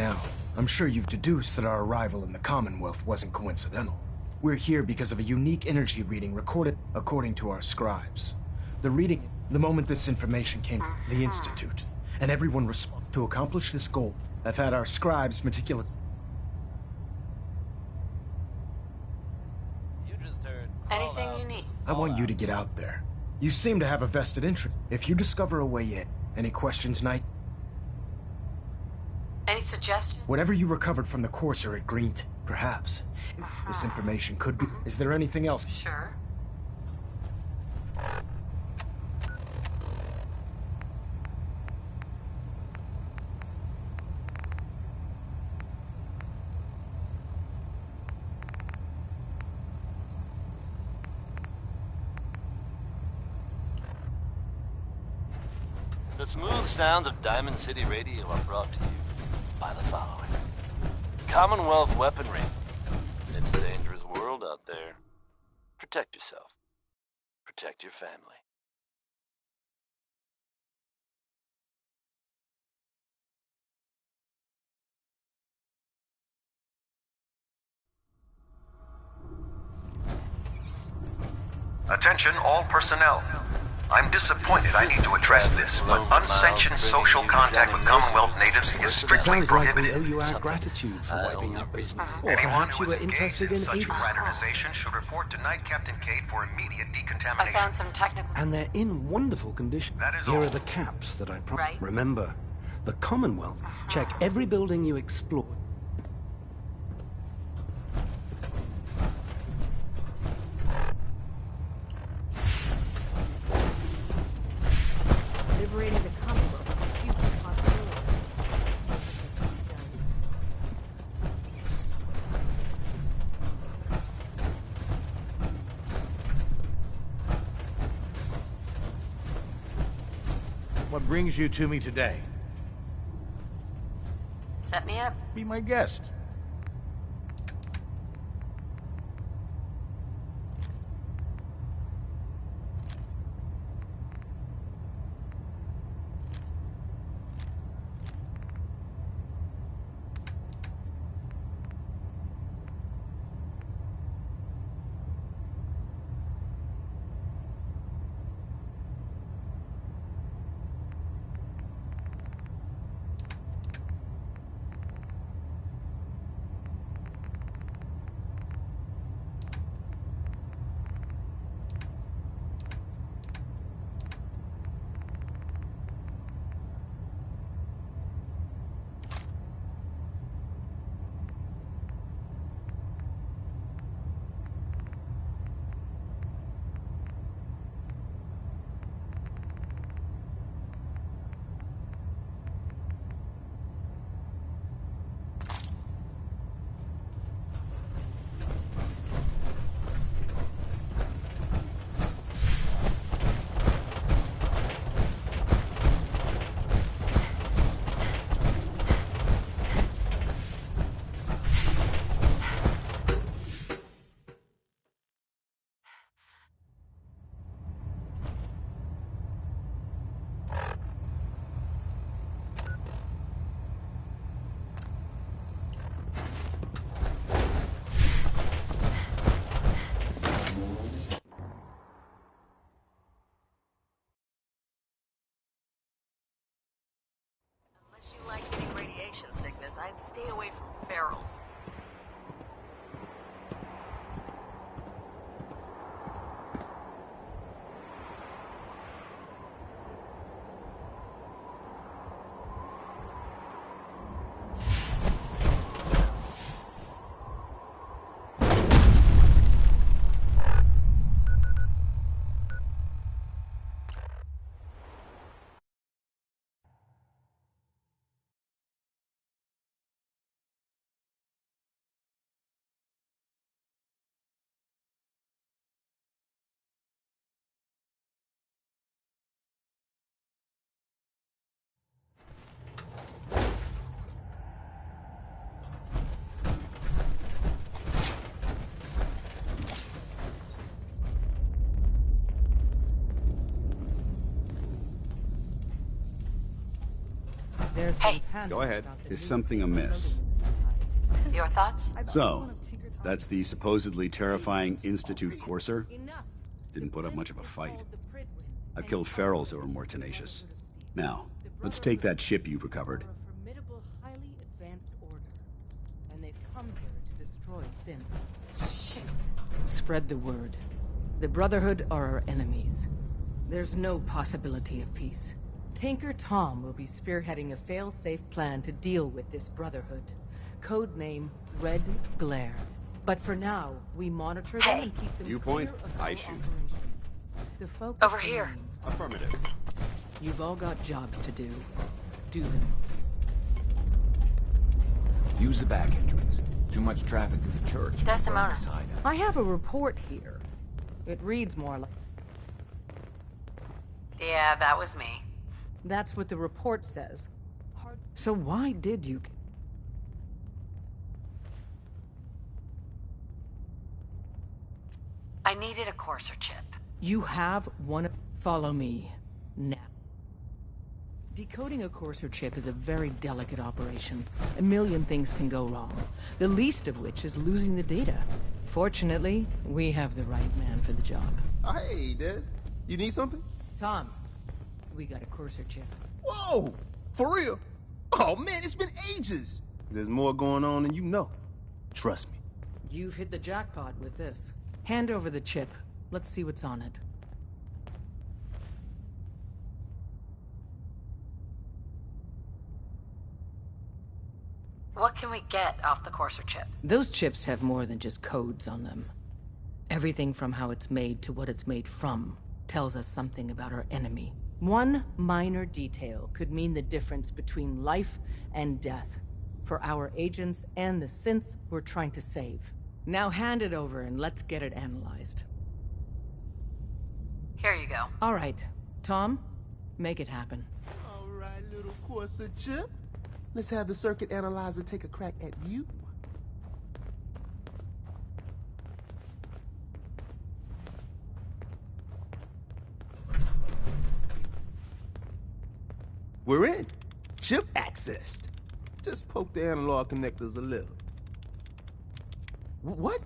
now, I'm sure you've deduced that our arrival in the Commonwealth wasn't coincidental. We're here because of a unique energy reading recorded according to our scribes. The reading, the moment this information came, the Institute, and everyone responded. To accomplish this goal, I've had our scribes meticulous. You just heard. Anything you need. I want you to get out there. You seem to have a vested interest. If you discover a way in, any questions, Knight? Any suggestions? Whatever you recovered from the courser at Green, perhaps. This information could be. Is there anything else? Sure. The smooth sounds of Diamond City Radio are brought to you by the following. Commonwealth weaponry. It's a dangerous world out there. Protect yourself. Protect your family. Attention all personnel. I'm disappointed I need to address this, but unsanctioned social contact with Commonwealth natives is strictly Sounds like we prohibited. owe you our gratitude for wiping out those. Or Anyone perhaps who you is were engaged interested in in such aiding. fraternization should report to Knight Captain Cade for immediate I decontamination. found some technical... And they're in wonderful condition. That is Here all. are the caps that I Right. Remember, the Commonwealth. Check every building you explore. Liberating the Commonwealth is a huge possibility. What brings you to me today? Set me up. Be my guest. Unless you like getting radiation sickness, I'd stay away from ferals. There's Hey. some Go ahead. about the Is something amiss? Your thoughts? So, that's the supposedly terrifying Institute Courser? Didn't put up much of a fight. I've killed ferals that were more tenacious. Now, let's take that ship you've recovered. Highly advanced order, and they've come here to destroy since. Shit. Spread the word. The Brotherhood are our enemies. There's no possibility of peace. Tinker Tom will be spearheading a fail-safe plan to deal with this Brotherhood. Codename Red Glare. But for now, we monitor them and keep them Viewpoint, clear of I our shoot. operations. The focus Over here. remains- Affirmative. You've all got jobs to do. Do them. Use the back entrance. Too much traffic to the church. Desdemona. I have a report here. It reads more like... Yeah, that was me. That's what the report says. So why did you... I needed a Courser chip. You have one... Follow me. Now. Decoding a Courser chip is a very delicate operation. A million things can go wrong. The least of which is losing the data. Fortunately, we have the right man for the job. Hey, Dad. You need something? Tom, we got a Courser chip. Whoa! For real? Oh, man, it's been ages. There's more going on than you know. Trust me. You've hit the jackpot with this. Hand over the chip. Let's see what's on it. What can we get off the Courser chip? Those chips have more than just codes on them. Everything from how it's made to what it's made from tells us something about our enemy. One minor detail could mean the difference between life and death for our agents and the synth we're trying to save. Now hand it over and let's get it analyzed. Here you go. All right, Tom, make it happen. All right, little Courser chip. Let's have the circuit analyzer take a crack at you. We're in. Chip accessed. Just poke the analog connectors a little. What?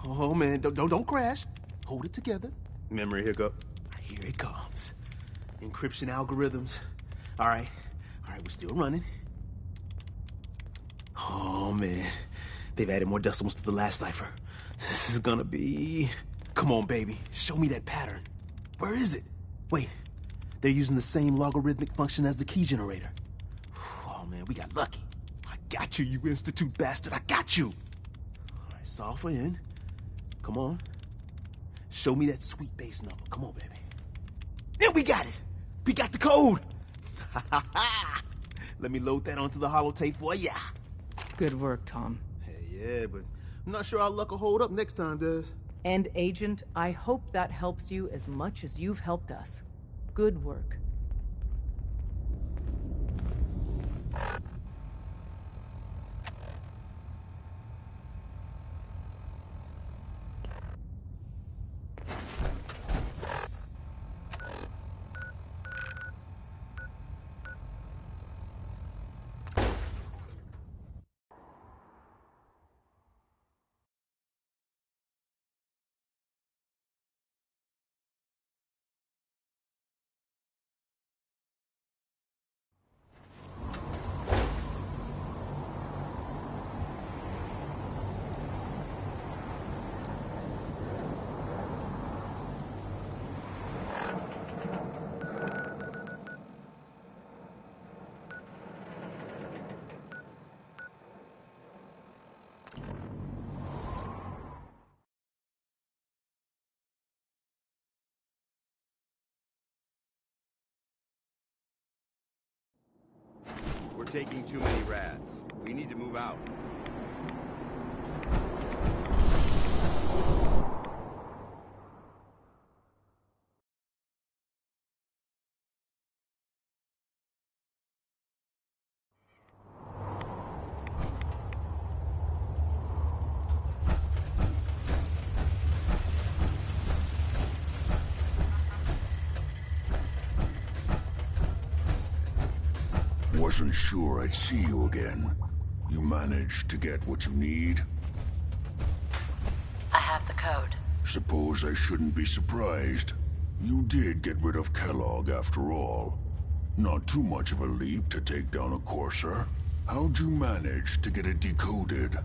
Oh man, don't crash. Hold it together. Memory hiccup. Here it comes. Encryption algorithms. All right, we're still running. Oh man, they've added more decimals to the last cipher. This is gonna be... Come on, baby, show me that pattern. Where is it? Wait, they're using the same logarithmic function as the key generator. Oh man, we got lucky. I got you, you Institute bastard, I got you. All right, solve for N. Come on. Show me that sweet base number. Come on, baby. Then we got it. We got the code. Let me load that onto the holotape for ya. Good work, Tom. Hey, yeah, but I'm not sure our luck will hold up next time, Des. And Agent, I hope that helps you as much as you've helped us. Good work. We're taking too many rads. We need to move out. wasn't sure I'd see you again. You managed to get what you need? I have the code. Suppose I shouldn't be surprised. You did get rid of Kellogg after all. Not too much of a leap to take down a Courser. How'd you manage to get it decoded?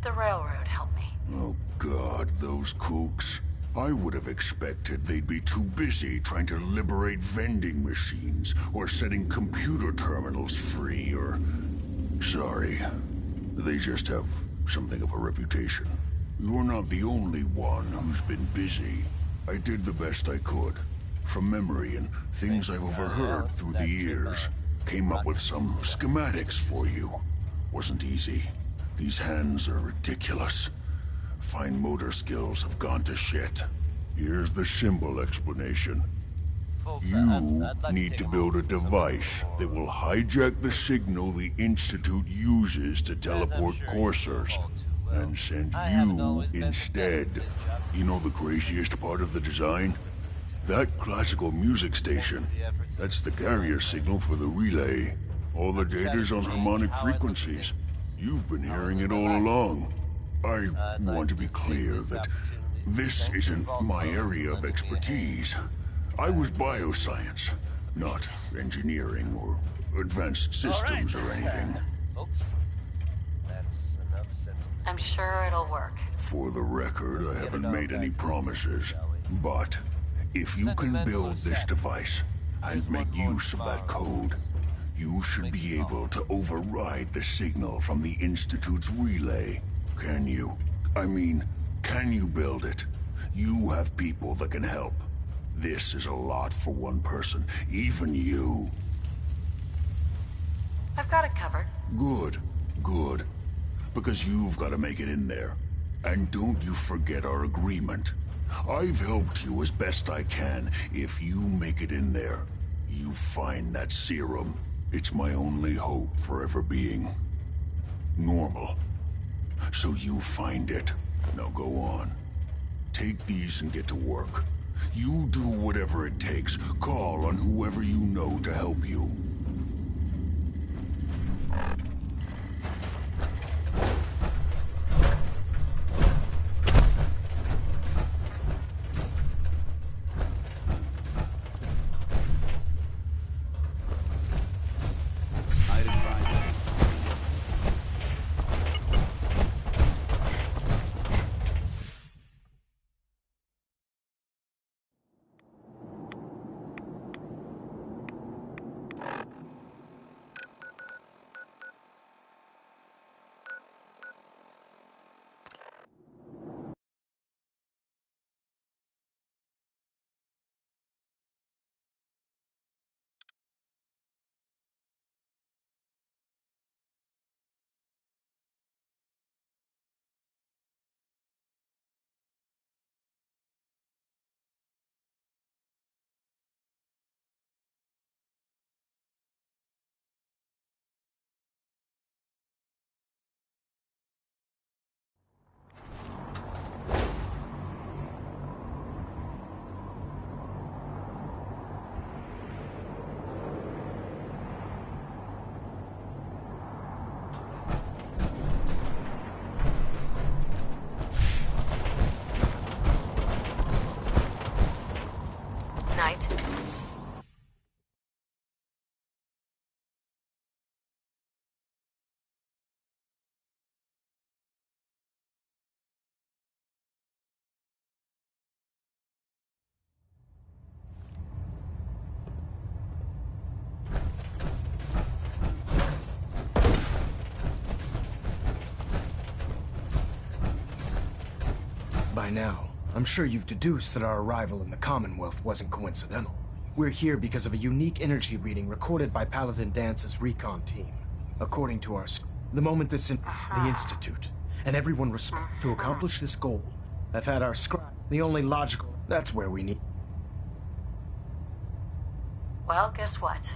The railroad helped me. Oh God, those kooks. I would have expected they'd be too busy trying to liberate vending machines or setting computer terminals free or... Sorry. They just have something of a reputation. You're not the only one who's been busy. I did the best I could. From memory and things I've overheard through the years. Came up with some schematics for you. Wasn't easy. These hands are ridiculous. Fine motor skills have gone to shit. Here's the symbol explanation. You need to build a device that will hijack the signal the Institute uses to teleport coursers and send you instead. You know the craziest part of the design? That classical music station. That's the carrier signal for the relay. All the data's on harmonic frequencies. You've been hearing it all along. I want to be clear that this isn't my area of expertise. I was bioscience, not engineering or advanced systems or anything. Folks, that's enough sentiment. I'm sure it'll work. For the record, I haven't made any promises, but if you can build this device and make use of that code, you should be able to override the signal from the Institute's relay. Can you? I mean, can you build it? You have people that can help. This is a lot for one person, even you. I've got it covered. Good, good. Because you've got to make it in there. And don't you forget our agreement. I've helped you as best I can. If you make it in there, you find that serum. It's my only hope for ever being normal. So you find it. Now go on. Take these and get to work. You do whatever it takes. Call on whoever you know to help you. Night. By now, I'm sure you've deduced that our arrival in the Commonwealth wasn't coincidental. We're here because of a unique energy reading recorded by Paladin Dance's recon team. According to the moment that's in the Institute, and everyone to accomplish this goal, I've had our scribe, the only logical, that's where we need. Well, guess what?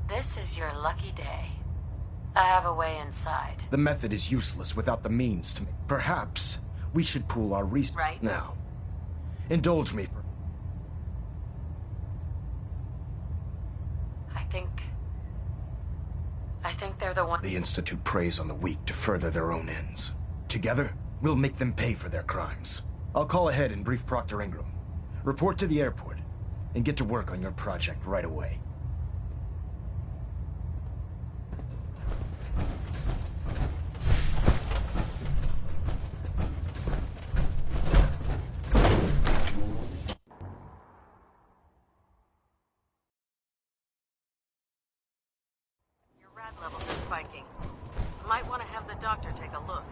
This is your lucky day. I have a way inside. The method is useless without the means to make. Perhaps we should pool our resources. Right. Now, indulge me for... I think the one... The Institute preys on the weak to further their own ends. Together, we'll make them pay for their crimes. I'll call ahead and brief Proctor Ingram. Report to the airport, and get to work on your project right away. Your rad levels are spiking. Might want to have the doctor take a look.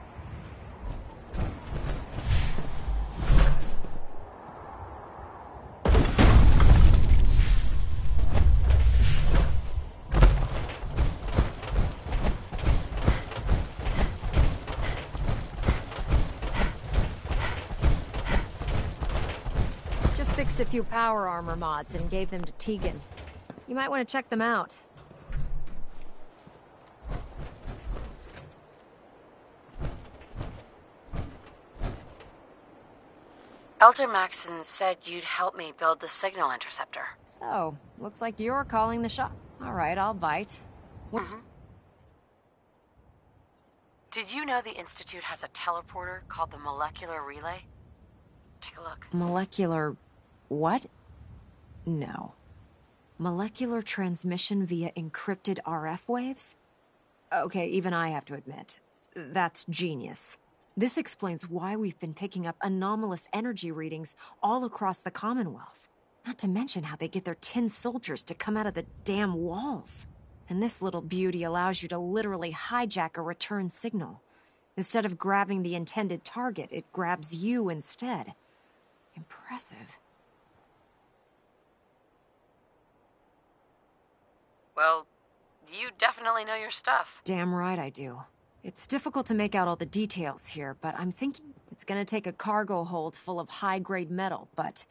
Fixed a few power armor mods and gave them to Tegan. You might want to check them out. Elder Maxson said you'd help me build the signal interceptor. So, looks like you're calling the shot. All right, I'll bite. Did you know the Institute has a teleporter called the Molecular Relay? Take a look. Molecular... what? No. Molecular transmission via encrypted RF waves? Okay, even I have to admit, that's genius. This explains why we've been picking up anomalous energy readings all across the Commonwealth. Not to mention how they get their tin soldiers to come out of the damn walls. And this little beauty allows you to literally hijack a return signal. Instead of grabbing the intended target, it grabs you instead. Impressive. Well, you definitely know your stuff. Damn right I do. It's difficult to make out all the details here, but I'm thinking it's gonna take a cargo hold full of high-grade metal, but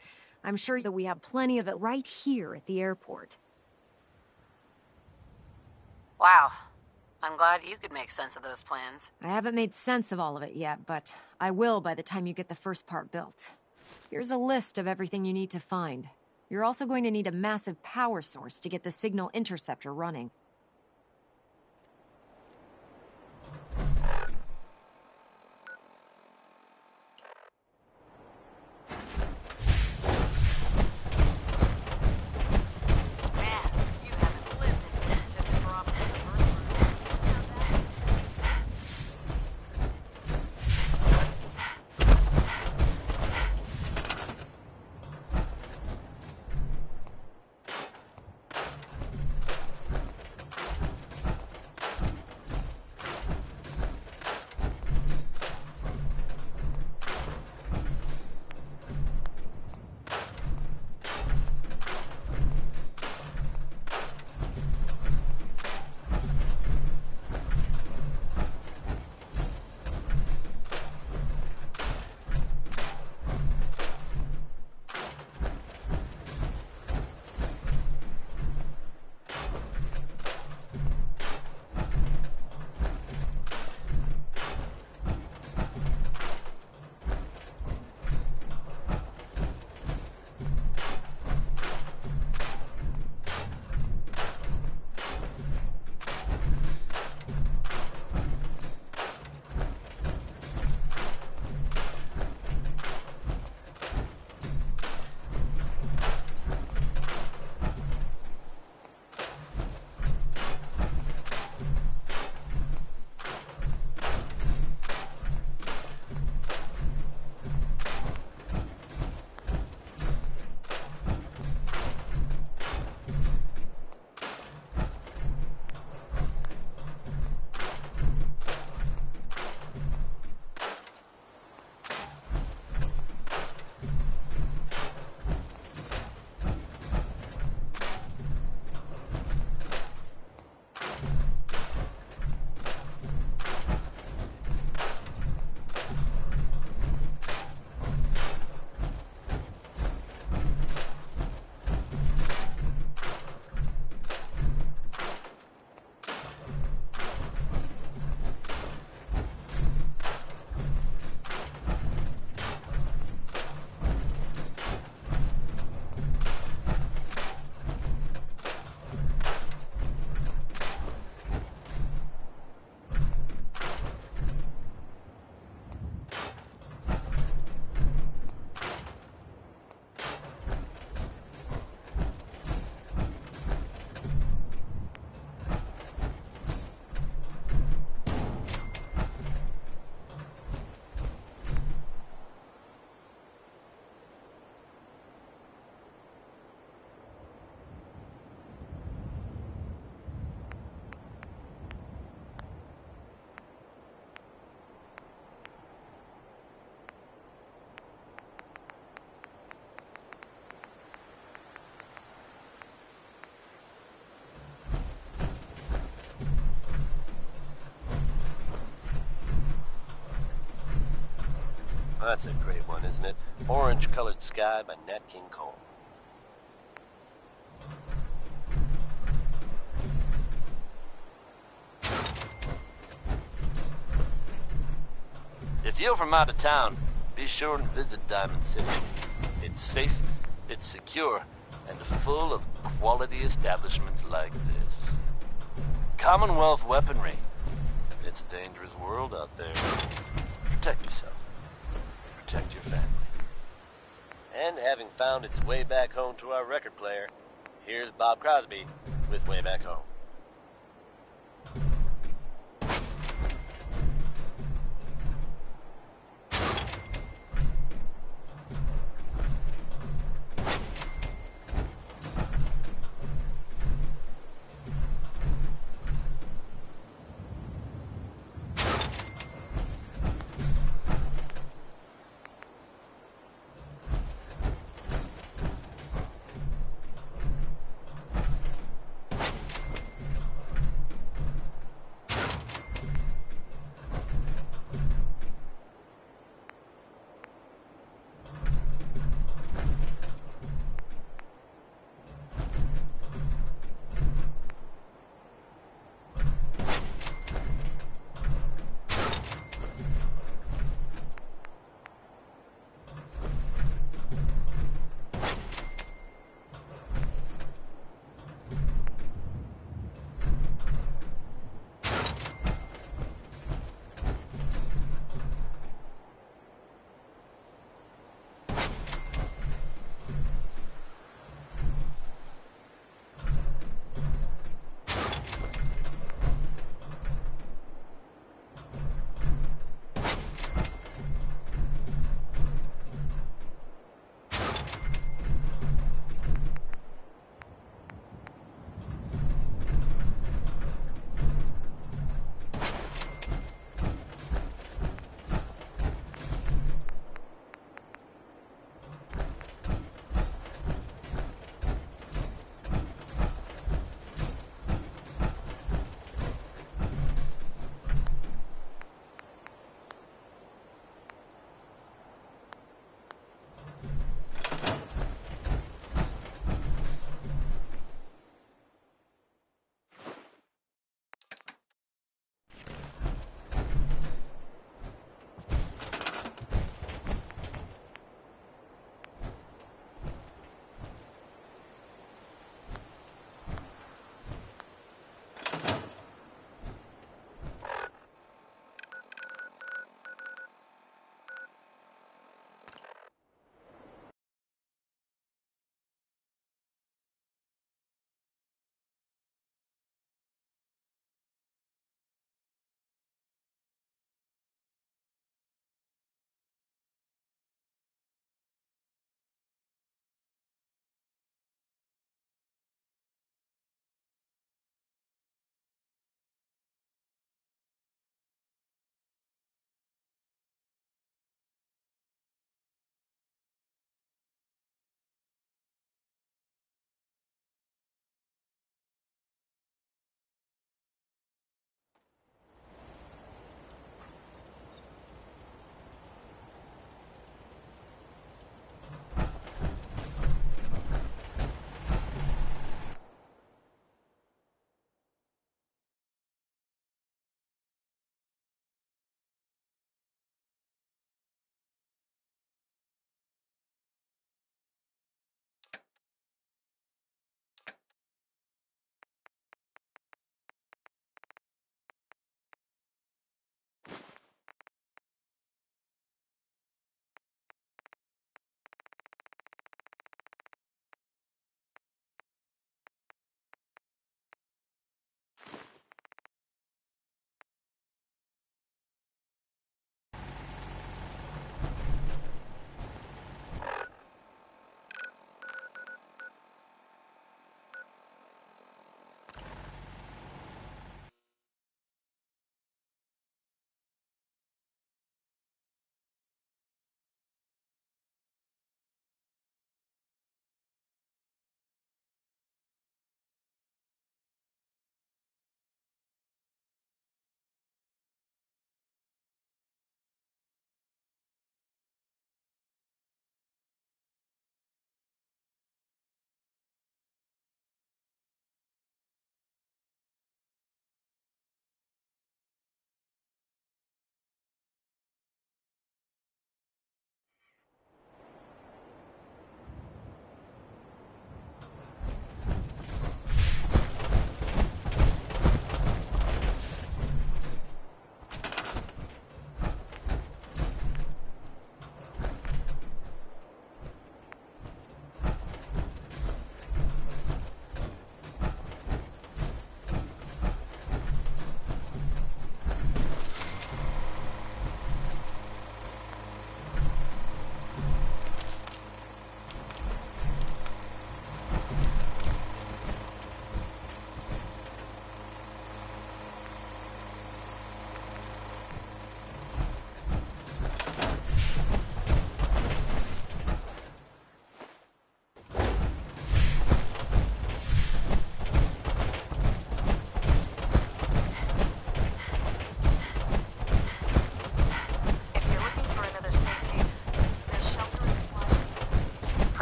I'm sure that we have plenty of it right here at the airport. Wow. I'm glad you could make sense of those plans. I haven't made sense of all of it yet, but I will by the time you get the first part built. Here's a list of everything you need to find. You're also going to need a massive power source to get the signal interceptor running. That's a great one, isn't it? Orange Colored Sky by Nat King Cole. If you're from out of town, be sure and visit Diamond City. It's safe, it's secure, and full of quality establishments like this. Commonwealth Weaponry. It's a dangerous world out there. Protect yourself. Protect your family. And having found its way back home to our record player, here's Bob Crosby with Way Back Home.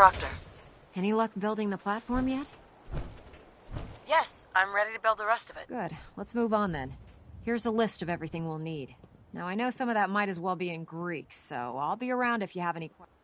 Proctor. Any luck building the platform yet? Yes, I'm ready to build the rest of it. Good. Let's move on then. Here's a list of everything we'll need. Now, I know some of that might as well be in Greek, so I'll be around if you have any questions.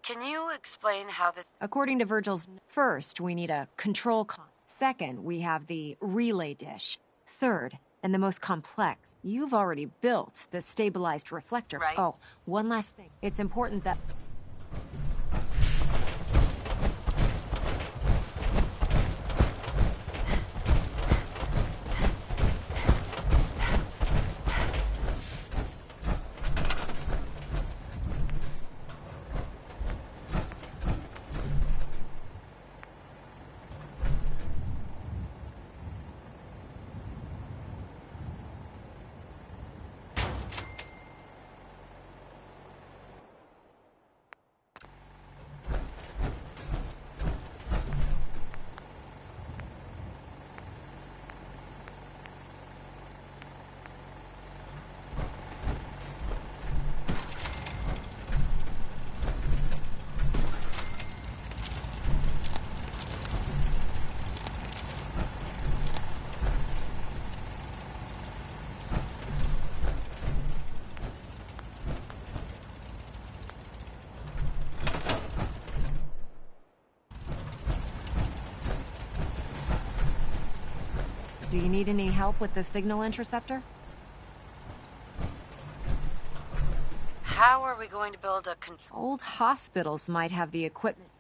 Can you explain how this... According to Virgil's, first, we need a control con. Second, we have the relay dish. Third, and the most complex, you've already built the stabilized reflector. Right. Oh, one last thing. It's important that... Do you need any help with the signal interceptor? How are we going to build a control... Old hospitals might have the equipment.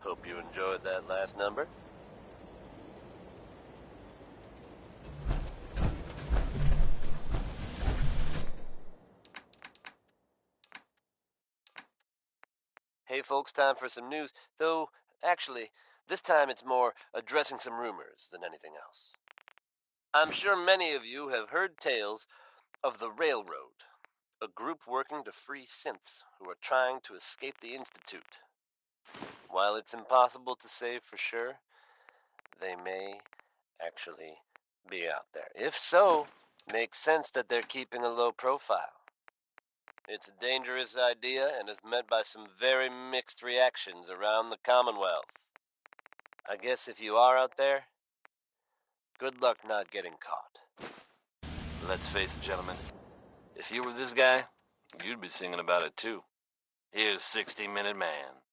Hope you enjoyed that last number. Hey folks, time for some news. Though, actually, this time it's more addressing some rumors than anything else. I'm sure many of you have heard tales of the Railroad, a group working to free synths who are trying to escape the Institute. While it's impossible to say for sure, they may actually be out there. If so, makes sense that they're keeping a low profile. It's a dangerous idea and is met by some very mixed reactions around the Commonwealth. I guess if you are out there, good luck not getting caught. Let's face it, gentlemen. If you were this guy, you'd be singing about it too. Here's 60-Minute Man.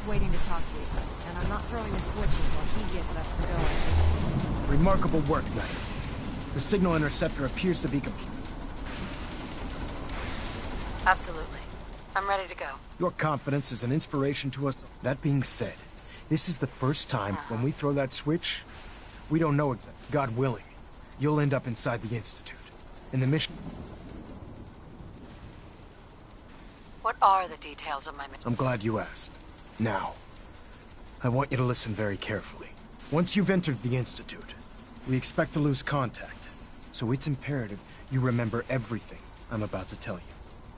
is waiting to talk to you, and I'm not throwing a switch until he gives us the go-ahead. Remarkable work, Knight. The signal interceptor appears to be complete. Absolutely. I'm ready to go. Your confidence is an inspiration to us. That being said, this is the first time when we throw that switch, we don't know exactly. God willing, you'll end up inside the Institute. In the mission... What are the details of my mission? I'm glad you asked. Now, I want you to listen very carefully. Once you've entered the Institute, we expect to lose contact. So it's imperative you remember everything I'm about to tell you.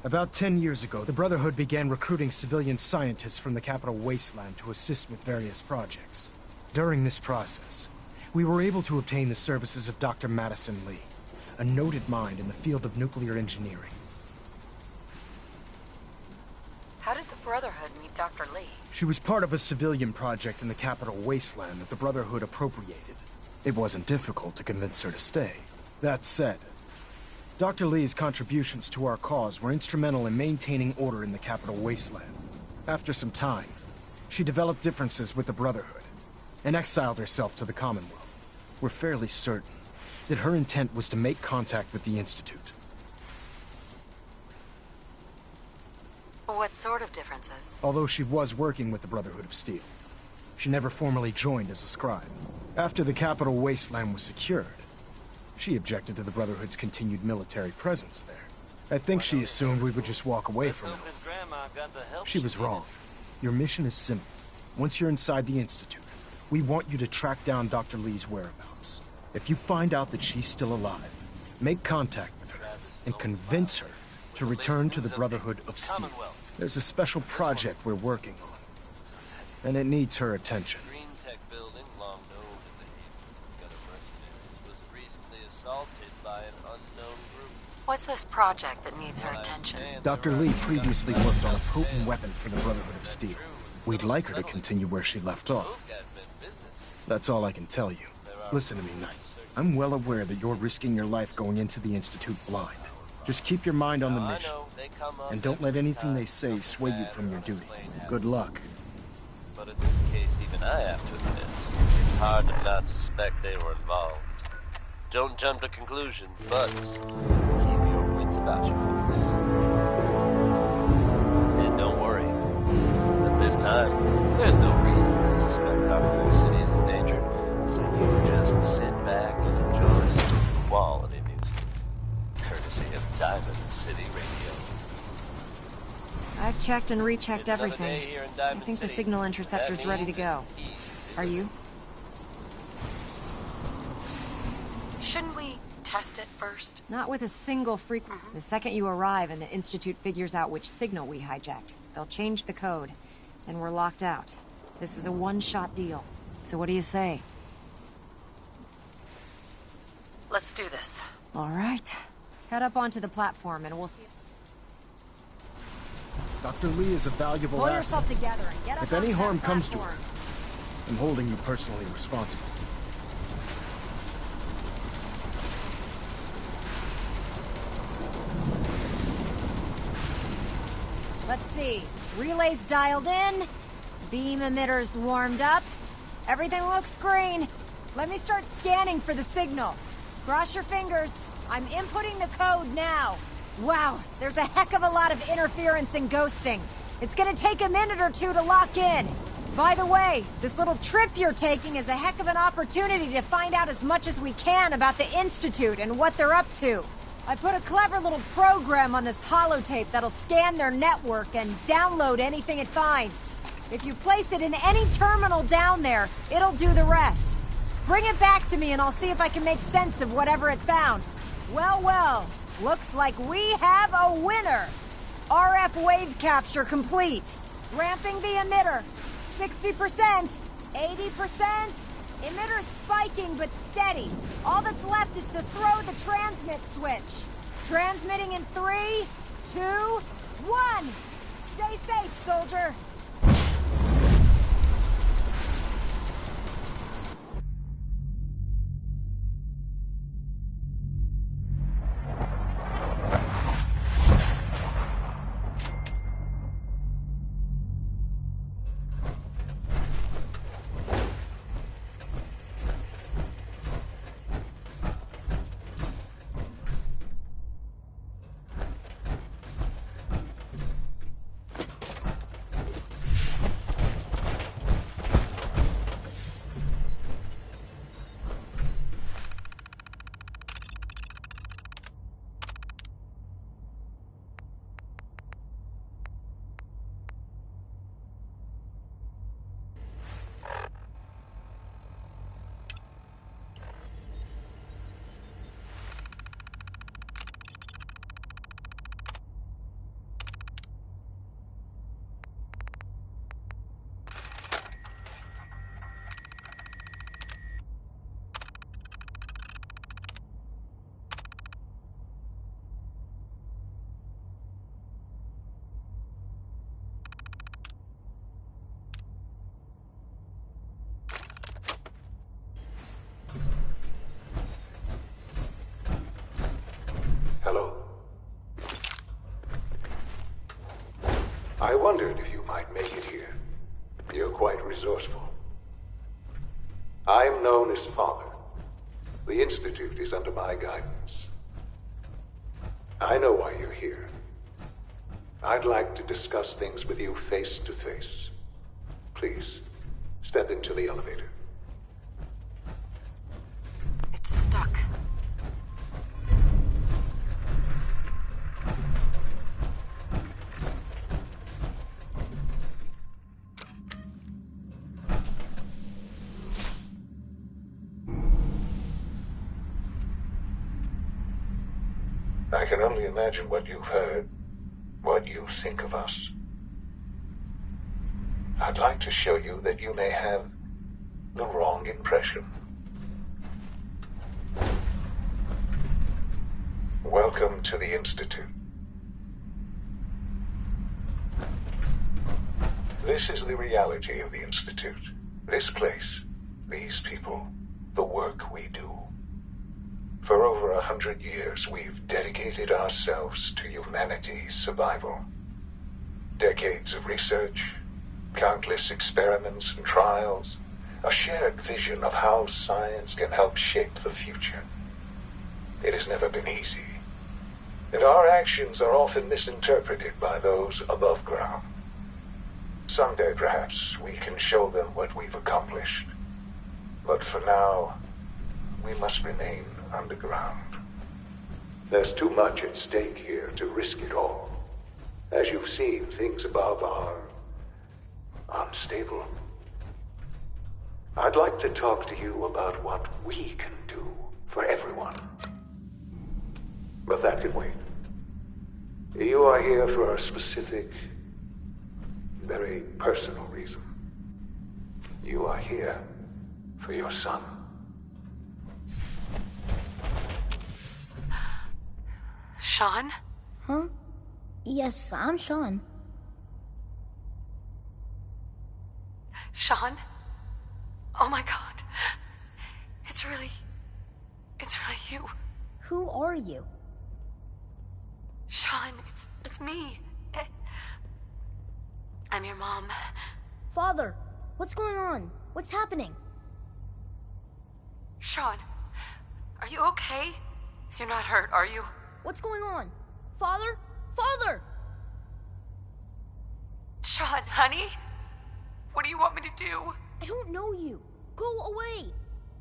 About 10 years ago, the Brotherhood began recruiting civilian scientists from the capital wasteland to assist with various projects. During this process, we were able to obtain the services of Dr. Madison Lee, a noted mind in the field of nuclear engineering. How did the Brotherhood meet Dr. Lee? She was part of a civilian project in the capital wasteland that the Brotherhood appropriated. It wasn't difficult to convince her to stay. That said, Dr. Lee's contributions to our cause were instrumental in maintaining order in the capital wasteland. After some time, she developed differences with the Brotherhood and exiled herself to the Commonwealth. We're fairly certain that her intent was to make contact with the Institute. What sort of differences? Although she was working with the Brotherhood of Steel, she never formally joined as a scribe. After the capital wasteland was secured, she objected to the Brotherhood's continued military presence there. I think she assumed we would just walk away from it. She was wrong. Your mission is simple. Once you're inside the Institute, we want you to track down Dr. Lee's whereabouts. If you find out that she's still alive, make contact with her and convince her to return to the Brotherhood of Steel. There's a special project we're working on, and it needs her attention. Green Tech building, long known in the Haven gutter mercenaries, was recently assaulted by an unknown group. What's this project that needs her attention? Dr. Lee previously worked on a potent weapon for the Brotherhood of Steel. We'd like her to continue where she left off. That's all I can tell you. Listen to me, Knight. I'm well aware that you're risking your life going into the Institute blind. Just keep your mind on the mission, and don't let anything they say sway you from your duty. Good luck. But in this case, even I have to admit, it's hard to not suspect they were involved. Don't jump to conclusions, but keep your wits about you, folks. And don't worry. At this time, there's no reason to suspect our whole city is in danger, so you just sit back and enjoy some quality music, courtesy of Diamond City Radio. I've checked and rechecked everything. I think the signal interceptor's ready to go. Are you? Shouldn't we test it first? Not with a single frequency. The second you arrive and the Institute figures out which signal we hijacked, they'll change the code, and we're locked out. This is a one-shot deal. So what do you say? Let's do this. All right. Head up onto the platform and we'll see. Dr. Lee is a valuable Pull asset. yourself together and get up If any onto that harm comes to her, platform. I'm holding you personally responsible. Let's see. Relays dialed in. Beam emitters warmed up. Everything looks green. Let me start scanning for the signal. Cross your fingers. I'm inputting the code now. Wow, there's a heck of a lot of interference and ghosting. It's gonna take a minute or two to lock in. By the way, this little trip you're taking is a heck of an opportunity to find out as much as we can about the Institute and what they're up to. I put a clever little program on this holotape that'll scan their network and download anything it finds. If you place it in any terminal down there, it'll do the rest. Bring it back to me and I'll see if I can make sense of whatever it found. Well, well, looks like we have a winner. RF wave capture complete. Ramping the emitter. 60%, 80%. Emitter spiking but steady. All that's left is to throw the transmit switch. Transmitting in 3, 2, 1. Stay safe, soldier. I wondered if you might make it here. You're quite resourceful. I'm known as Father. The Institute is under my guidance. I know why you're here. I'd like to discuss things with you face to face. Please, step into the elevator. It's stuck. I can only imagine what you've heard, what you think of us. I'd like to show you that you may have the wrong impression. Welcome to the Institute. This is the reality of the Institute. This place, these people, the work we do. For over 100 years, we've dedicated ourselves to humanity's survival. Decades of research, countless experiments and trials, a shared vision of how science can help shape the future. It has never been easy, and our actions are often misinterpreted by those above ground. Someday, perhaps, we can show them what we've accomplished. But for now, we must remain underground. There's too much at stake here to risk it all. As you've seen, things above are unstable. I'd like to talk to you about what we can do for everyone. But that can wait. You are here for a specific, very personal reason. You are here for your son. Sean? Huh? Yes, I'm Sean. Sean? Oh my god. It's really you. Who are you? Sean, it's me. I'm your mom. Father, what's going on? What's happening? Sean, are you okay? You're not hurt, are you? What's going on? Father? Father! Sean, honey? What do you want me to do? I don't know you. Go away.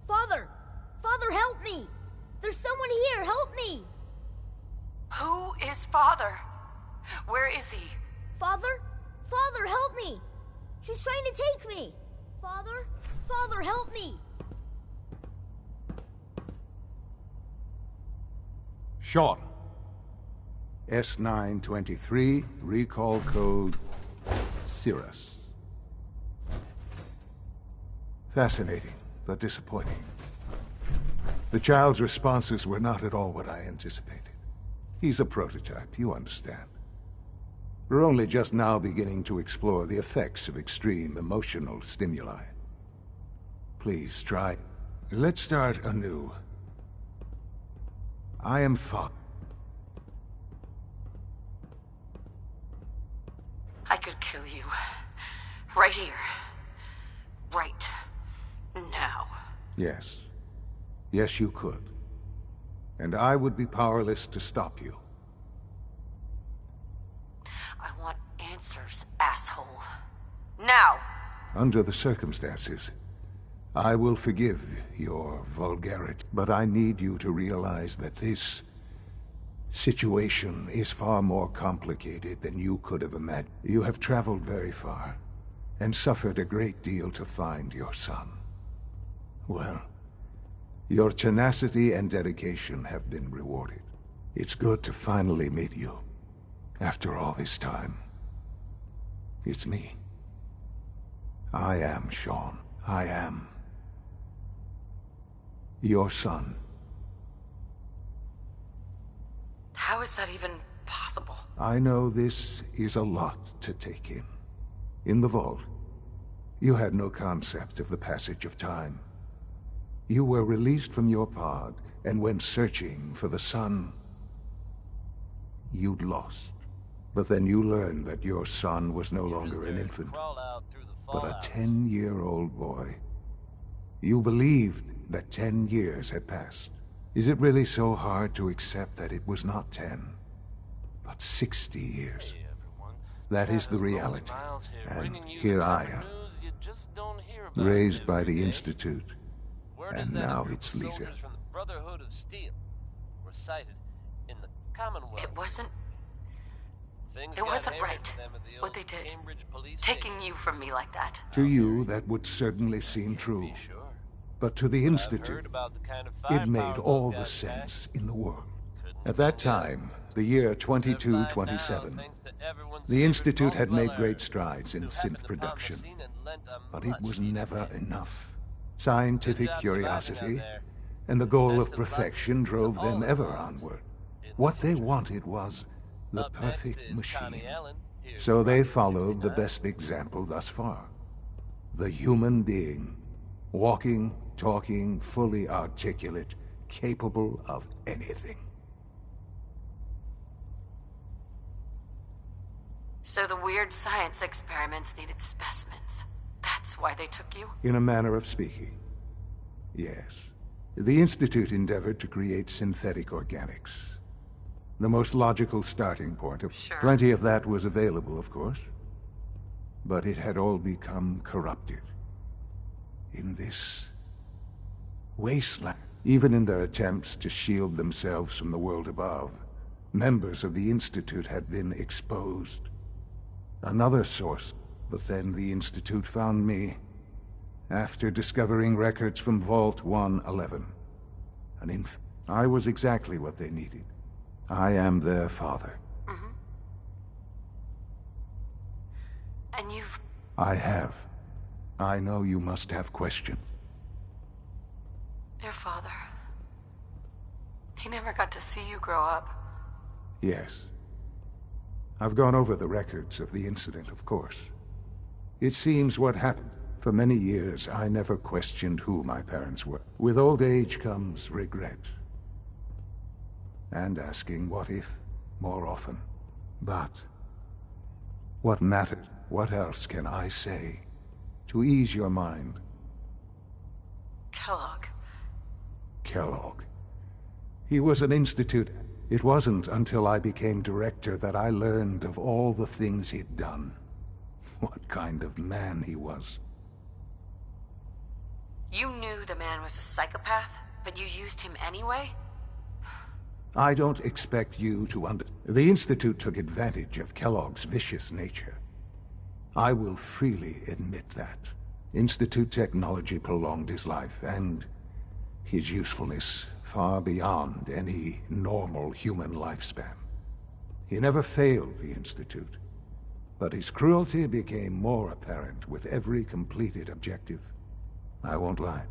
Father! Father, help me! There's someone here, help me! Who is Father? Where is he? Father? Father, help me! She's trying to take me! Father? Father, help me! Sean. S923, recall code Cirrus. Fascinating, but disappointing. The child's responses were not at all what I anticipated. He's a prototype, you understand. We're only just now beginning to explore the effects of extreme emotional stimuli. Please try. Let's start anew. I am Father. I could kill you. Right here. Right now. Yes. Yes, you could. And I would be powerless to stop you. I want answers, asshole. Now! Under the circumstances, I will forgive your vulgarity, but I need you to realize that this situation is far more complicated than you could have imagined. You have traveled very far, and suffered a great deal to find your son. Well, your tenacity and dedication have been rewarded. It's good to finally meet you, after all this time. It's me. I am Sean. I am your son. How is that even possible? I know this is a lot to take in. In the vault, you had no concept of the passage of time. You were released from your pod and went searching for the son you'd lost. But then you learned that your son was no longer an infant, but a 10-year-old boy. You believed that 10 years had passed. Is it really so hard to accept that it was not 10, but 60 years? That is the reality, and here I am, raised by the Institute, and now its leader. Brotherhood of Steel were cited in the Commonwealth. It wasn't right what they did, taking you from me like that. To you, that would certainly seem true. But to the Institute, it made all the sense in the world. At that time, the year 2227, the Institute had made great strides in synth production, but it was never enough. Scientific curiosity and the goal of perfection drove them ever onward. What they wanted was the perfect machine. So they followed the best example thus far. The human being, walking, talking, fully articulate, capable of anything. So the weird science experiments needed specimens. That's why they took you? In a manner of speaking, yes. The Institute endeavored to create synthetic organics. The most logical starting point. Sure. Plenty of that was available, of course. But it had all become corrupted. In this wasteland. Even in their attempts to shield themselves from the world above, members of the Institute had been exposed. Another source, but then the Institute found me after discovering records from Vault 111. I was exactly what they needed. I am their father. Mm-hmm. And you've... I have. I know you must have questions. Your father... he never got to see you grow up. Yes. I've gone over the records of the incident, of course. It seems what happened. For many years, I never questioned who my parents were. With old age comes regret. And asking what if more often. But what matters? What else can I say to ease your mind? Kellogg. Kellogg. He was an Institute. It wasn't until I became director that I learned of all the things he'd done. What kind of man he was. You knew the man was a psychopath, but you used him anyway? I don't expect you to The Institute took advantage of Kellogg's vicious nature. I will freely admit that. Institute technology prolonged his life, and his usefulness far beyond any normal human lifespan. He never failed the Institute, but his cruelty became more apparent with every completed objective. I won't lie.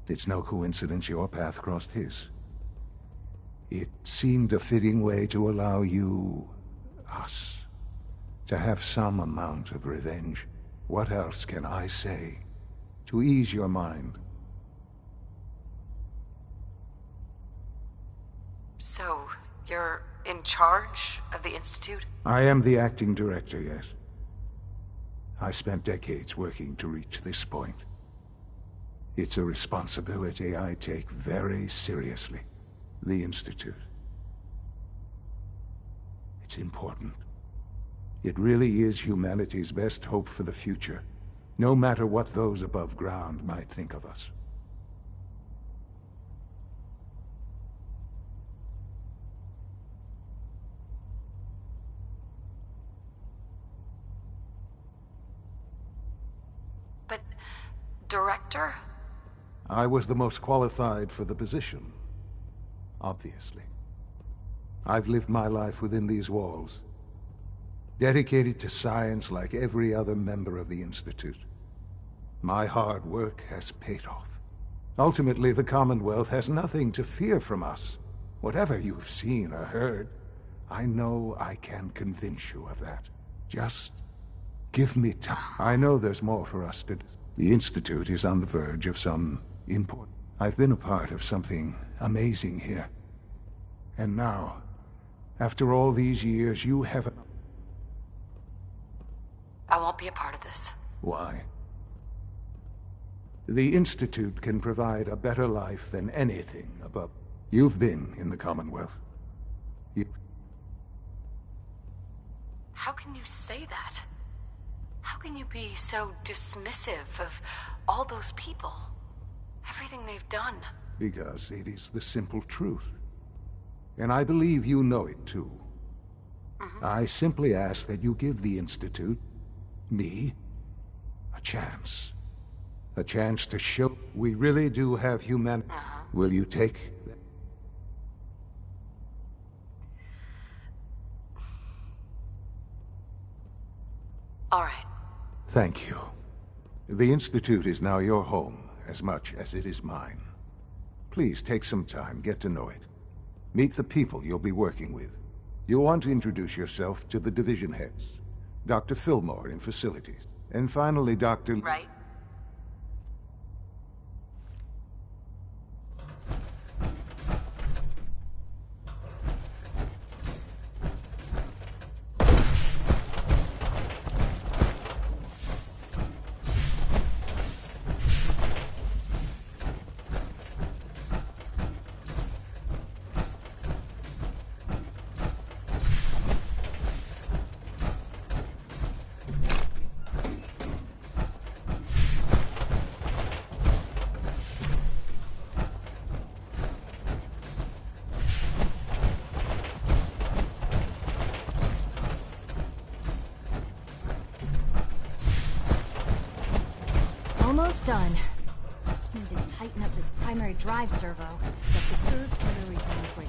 It's no coincidence your path crossed his. It seemed a fitting way to allow you, us, to have some amount of revenge. What else can I say to ease your mind? So, you're in charge of the Institute? I am the acting director, yes. I spent decades working to reach this point. It's a responsibility I take very seriously. The Institute. It's important. It really is humanity's best hope for the future, no matter what those above ground might think of us. But... director? I was the most qualified for the position. Obviously. I've lived my life within these walls, dedicated to science like every other member of the Institute. My hard work has paid off. Ultimately, the Commonwealth has nothing to fear from us. Whatever you've seen or heard, I know I can convince you of that. Just give me time. I know there's more for us to do. The Institute is on the verge of some important... I've been a part of something amazing here. And now, After all these years, you haven't... I won't be a part of this. Why? The Institute can provide a better life than anything above. You've been in the Commonwealth. How can you say that? How can you be so dismissive of all those people? Everything they've done? Because it is the simple truth. And I believe you know it too. I simply ask that you give the Institute, me, a chance. A chance to show we really do have humanity. Will you take that? All right. Thank you. The Institute is now your home, as much as it is mine. Please take some time, get to know it. Meet the people you'll be working with. You'll want to introduce yourself to the division heads. Dr. Fillmore in facilities. And finally, Dr. Right. Almost done. Just need to tighten up this primary drive servo. That's the third rotary down break.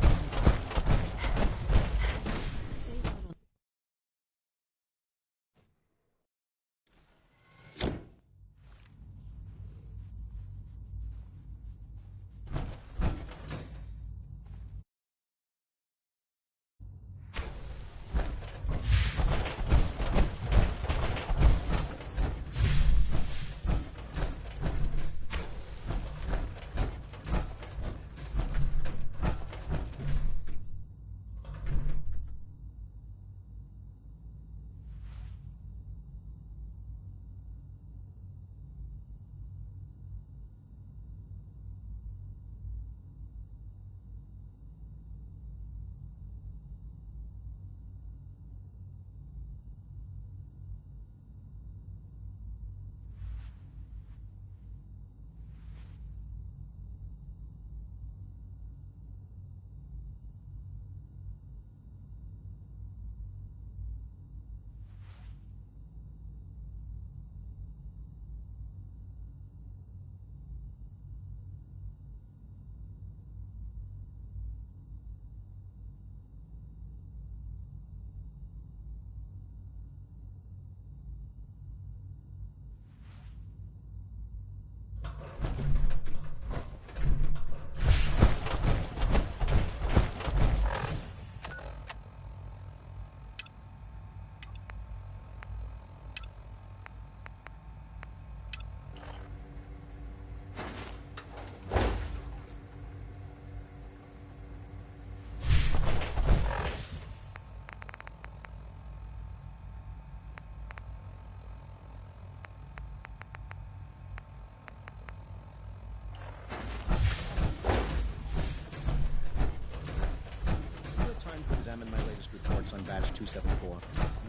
On Batch 274.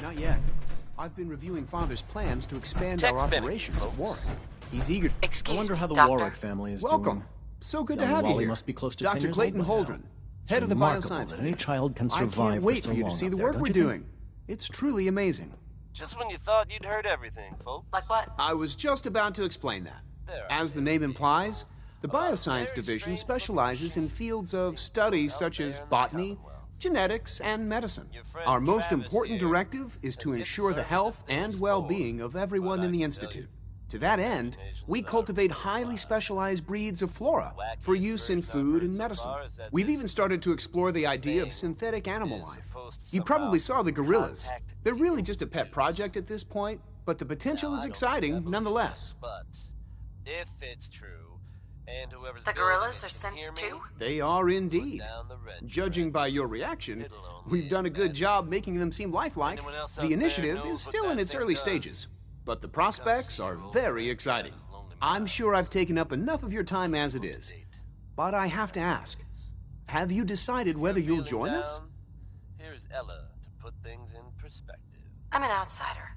Not yet. I've been reviewing Father's plans to expand Text our mimic, operations at folks. Warwick. He's eager. Excuse I wonder me, how the Doctor. Warwick family is Welcome. doing. So good to Young have you Wally here. must be close to Dr. 10 years Clayton old by now. Holdren, head of the Remarkable bioscience that any division. child can I survive can't wait for so for you long to see up the there, work don't we're you think? doing. It's truly amazing. Just when you thought you'd heard everything, folks. Like what? I was just about to explain that. As the name implies, the bioscience division specializes in fields of studies such as botany, genetics, and medicine. Our most important directive is to ensure the health and well-being of everyone in the Institute. To that end, we cultivate highly specialized breeds of flora for use in food and medicine. We've even started to explore the idea of synthetic animal life. You probably saw the gorillas. They're really just a pet project at this point, but the potential is exciting nonetheless. But if it's true, And whoever's The gorillas are synths too? They are indeed. Judging by your reaction, we've done a good job making them seem lifelike. The initiative is still in its early stages, but the prospects are very exciting. I'm sure I've taken up enough of your time as it is. But I have to ask, have you decided whether you'll join us? Here's Ella to put things in perspective. I'm an outsider.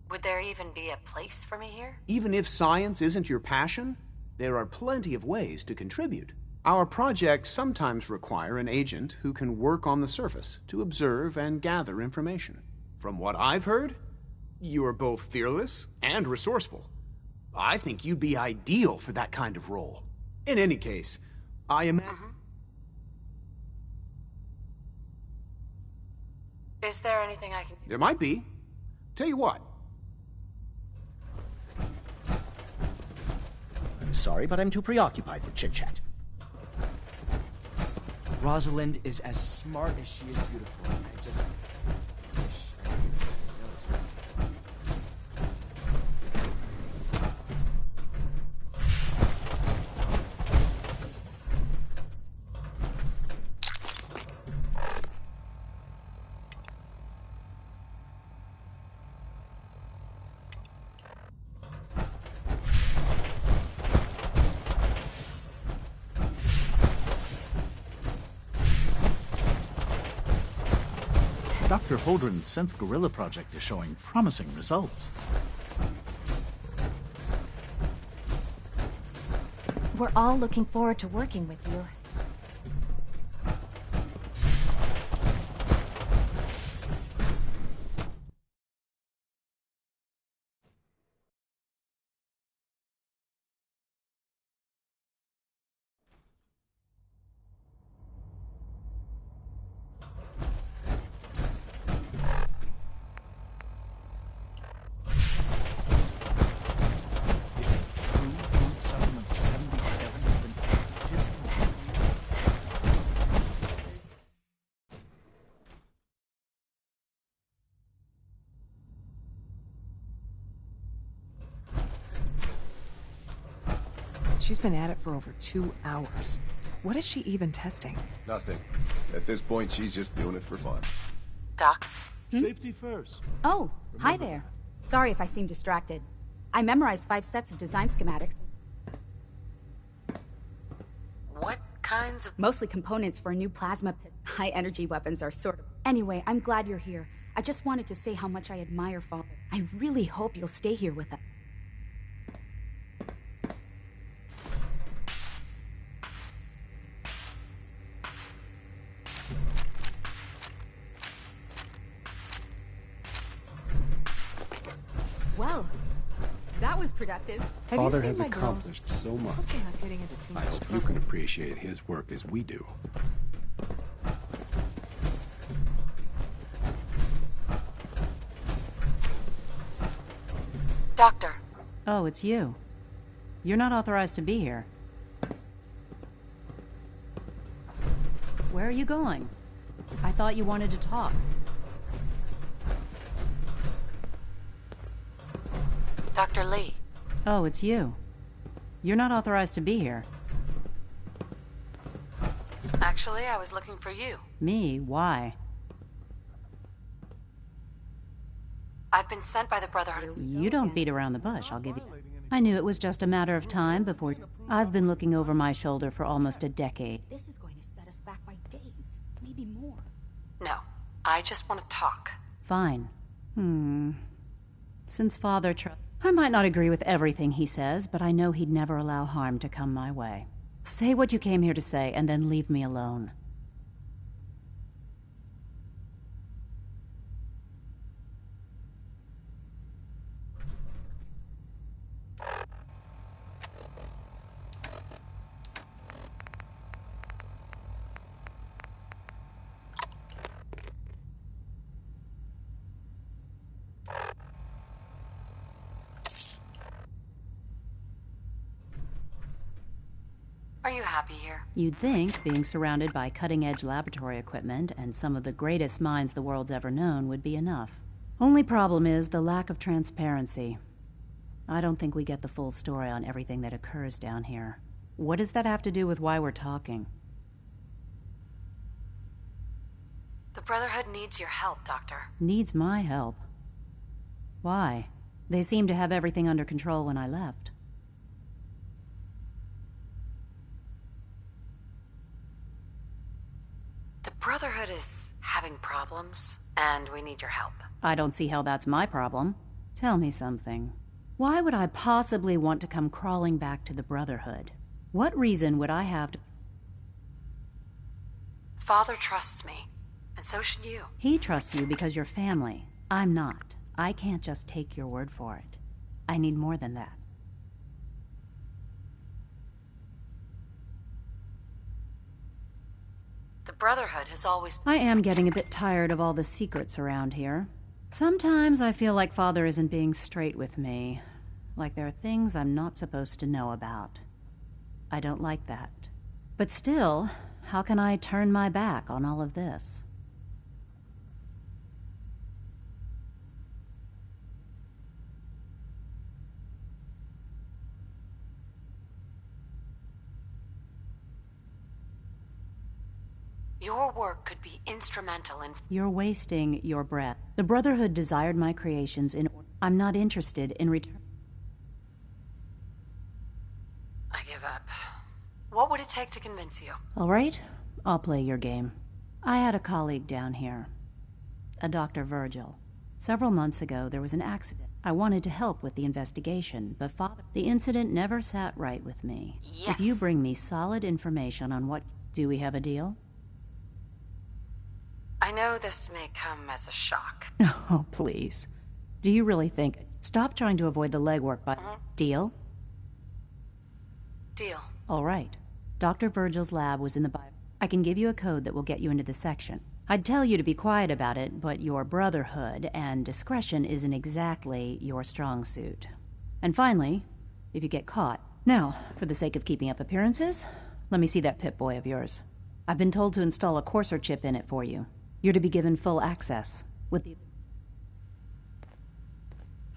Would there even be a place for me here? Even if science isn't your passion, there are plenty of ways to contribute. Our projects sometimes require an agent who can work on the surface to observe and gather information. From what I've heard, you are both fearless and resourceful. I think you'd be ideal for that kind of role. In any case, I imagine... Is there anything I can do? There might be. Tell you what. I'm sorry, but I'm too preoccupied for chit-chat. Rosalind is as smart as she is beautiful. I just wish I could notice her. Dr. Holdren's Synth Gorilla project is showing promising results. We're all looking forward to working with you. She's been at it for over 2 hours. What is she even testing? Nothing. At this point, she's just doing it for fun. Doc? Safety first. Oh, hi there. Sorry if I seem distracted. I memorized 5 sets of design schematics. What kinds of... Mostly components for a new plasma high-energy weapons are sort of... Anyway, I'm glad you're here. I just wanted to say how much I admire Father. I really hope you'll stay here with us. Well, that was productive. Father has accomplished so much. They're not getting into too I much hope you trouble. can appreciate his work as we do. Doctor. Oh, it's you. You're not authorized to be here. Where are you going? I thought you wanted to talk. Dr. Lee. Oh, it's you. You're not authorized to be here. Actually, I was looking for you. Me? Why? I've been sent by the Brotherhood of... You don't beat around the bush, I'll give you... I knew it was just a matter of time before... I've been looking over my shoulder for almost a decade. This is going to set us back by days, maybe more. No, I just want to talk. Fine. Since Father I might not agree with everything he says, but I know he'd never allow harm to come my way. Say what you came here to say, and then leave me alone. Are you happy here? You'd think being surrounded by cutting-edge laboratory equipment and some of the greatest minds the world's ever known would be enough. Only problem is the lack of transparency. I don't think we get the full story on everything that occurs down here. What does that have to do with why we're talking? The Brotherhood needs your help, Doctor. Needs my help? Why? They seemed to have everything under control when I left. The Brotherhood is having problems, and we need your help. I don't see how that's my problem. Tell me something. Why would I possibly want to come crawling back to the Brotherhood? What reason would I have to... Father trusts me, and so should you. He trusts you because you're family. I'm not. I can't just take your word for it. I need more than that. The Brotherhood has always... I am getting a bit tired of all the secrets around here. Sometimes I feel like Father isn't being straight with me. Like there are things I'm not supposed to know about. I don't like that. But still, how can I turn my back on all of this? Your work could be instrumental in... You're wasting your breath. The Brotherhood desired my creations in... I'm not interested in return. I give up. What would it take to convince you? All right, I'll play your game. I had a colleague down here, a Dr. Virgil. Several months ago, there was an accident. I wanted to help with the investigation, but the incident never sat right with me. Yes. If you bring me solid information on what... Do we have a deal? I know this may come as a shock. Oh, please. Do you really think... Stop trying to avoid the legwork, but... Deal? Deal. All right. Dr. Virgil's lab was in the bio... I can give you a code that will get you into the section. I'd tell you to be quiet about it, but your Brotherhood and discretion isn't exactly your strong suit. And finally, if you get caught... Now, for the sake of keeping up appearances, let me see that Pip-Boy of yours. I've been told to install a Courser chip in it for you. You're to be given full access, with the...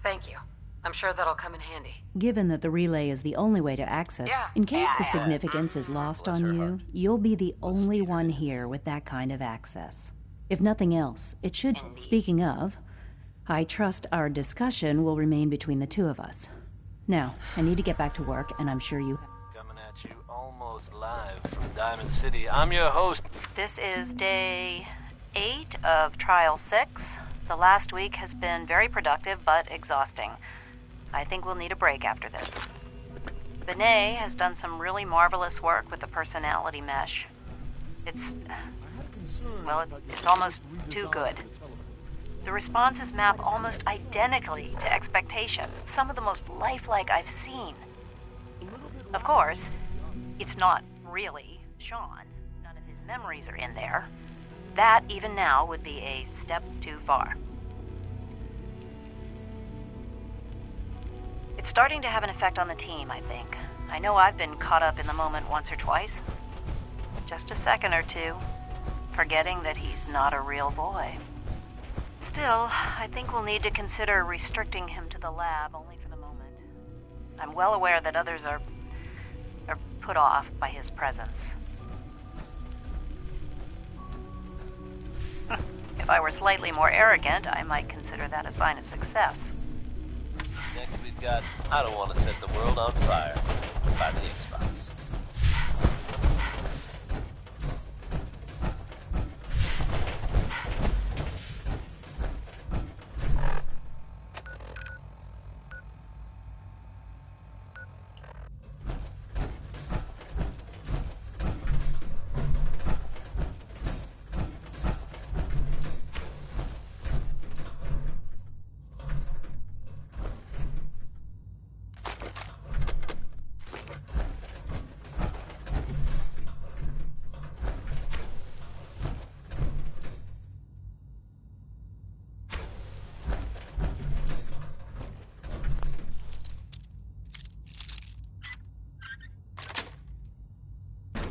Thank you. I'm sure that'll come in handy. Given that the relay is the only way to access, in case the significance is lost on you, you'll be the only one here with that kind of access. If nothing else, it should... Indeed. Speaking of, I trust our discussion will remain between the two of us. Now, I need to get back to work, and I'm sure you... Coming at you almost live from Diamond City. I'm your host. This is day 8 of Trial 6. The last week has been very productive, but exhausting. I think we'll need a break after this. Benet has done some really marvelous work with the personality mesh. It's almost too good. The responses map almost identically to expectations, some of the most lifelike I've seen. Of course, it's not really Sean. None of his memories are in there. That, even now, would be a step too far. It's starting to have an effect on the team, I think. I know I've been caught up in the moment once or twice. Just a second or two, forgetting that he's not a real boy. Still, I think we'll need to consider restricting him to the lab only for the moment. I'm well aware that others are put off by his presence. If I were slightly more arrogant, I might consider that a sign of success. Next we've got I Don't Want to Set the World on Fire by the X-Files.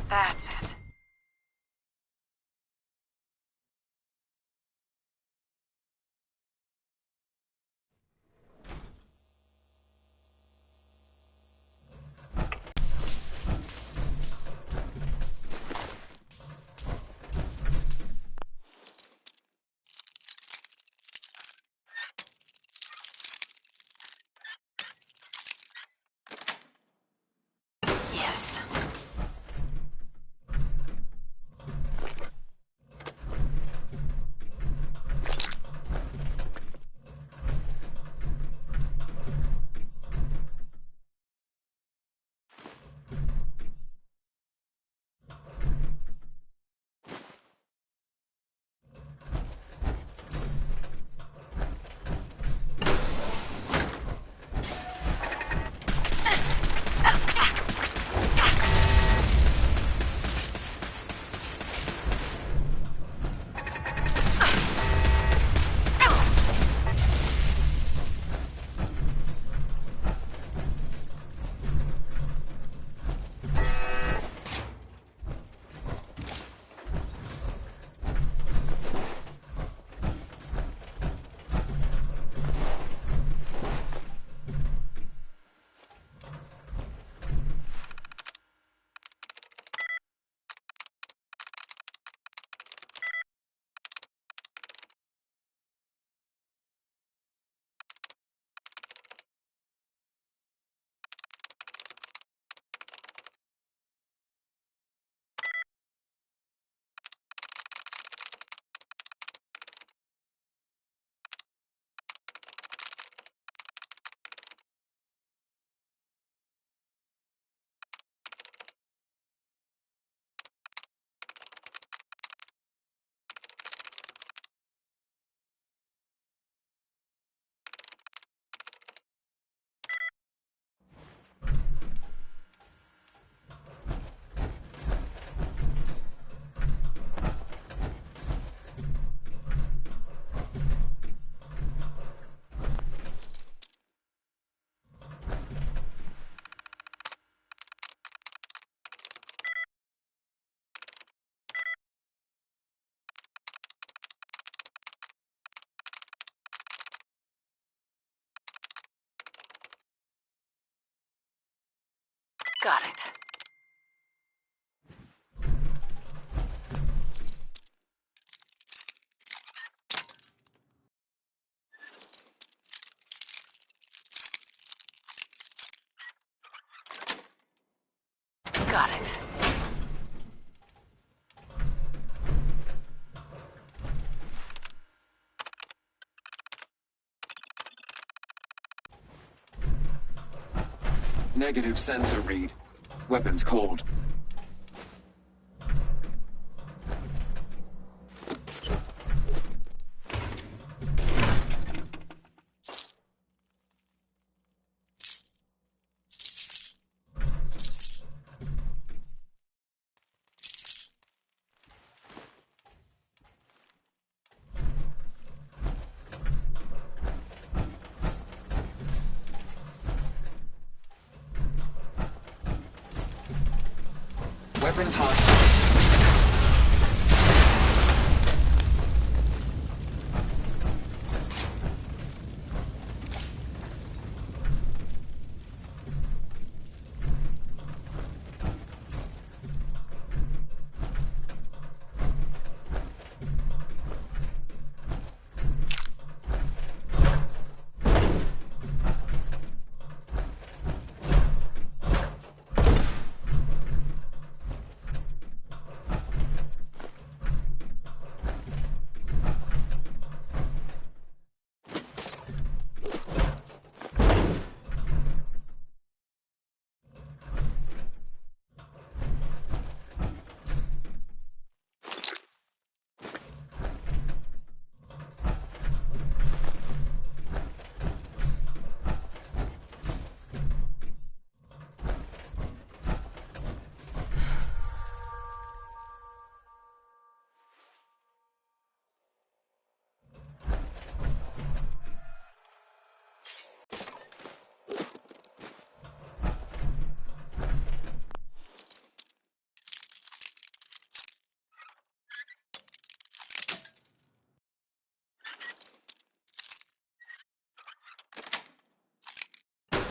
That's it. Got it. Got it. Negative sensor read. Weapons cold. Weapons hot.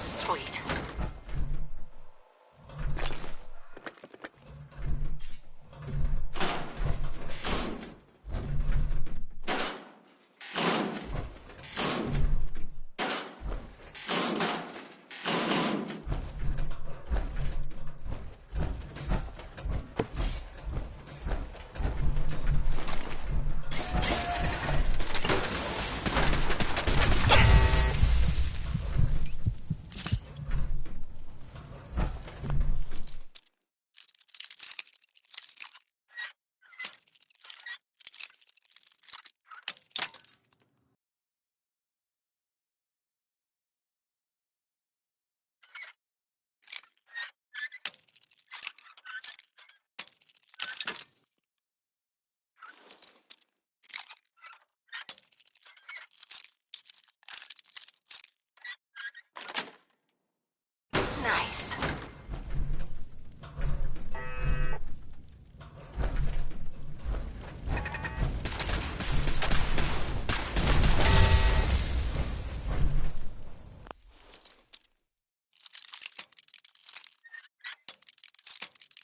Sweet. Nice.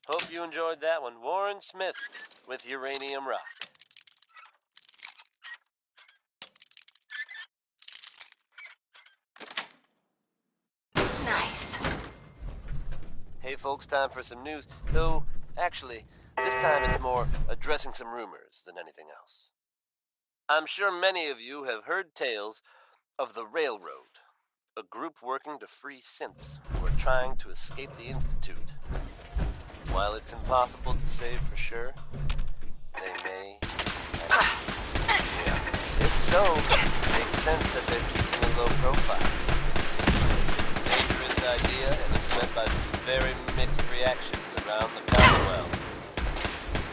Hope you enjoyed that one. Warren Smith with Uranium Rock. Nice. Hey folks, time for some news. Though, actually, this time it's more addressing some rumors than anything else. I'm sure many of you have heard tales of the Railroad, a group working to free synths who are trying to escape the Institute. While it's impossible to say for sure, they may. If so, it makes sense that they're keeping a low profile. Dangerous idea, and it's met by some very mixed reactions around the Commonwealth.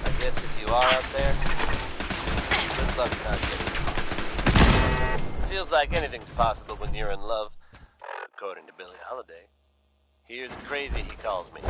I guess if you are out there, good luck not getting caught. Feels like anything's possible when you're in love, according to Billie Holiday. Here's crazy, he calls me.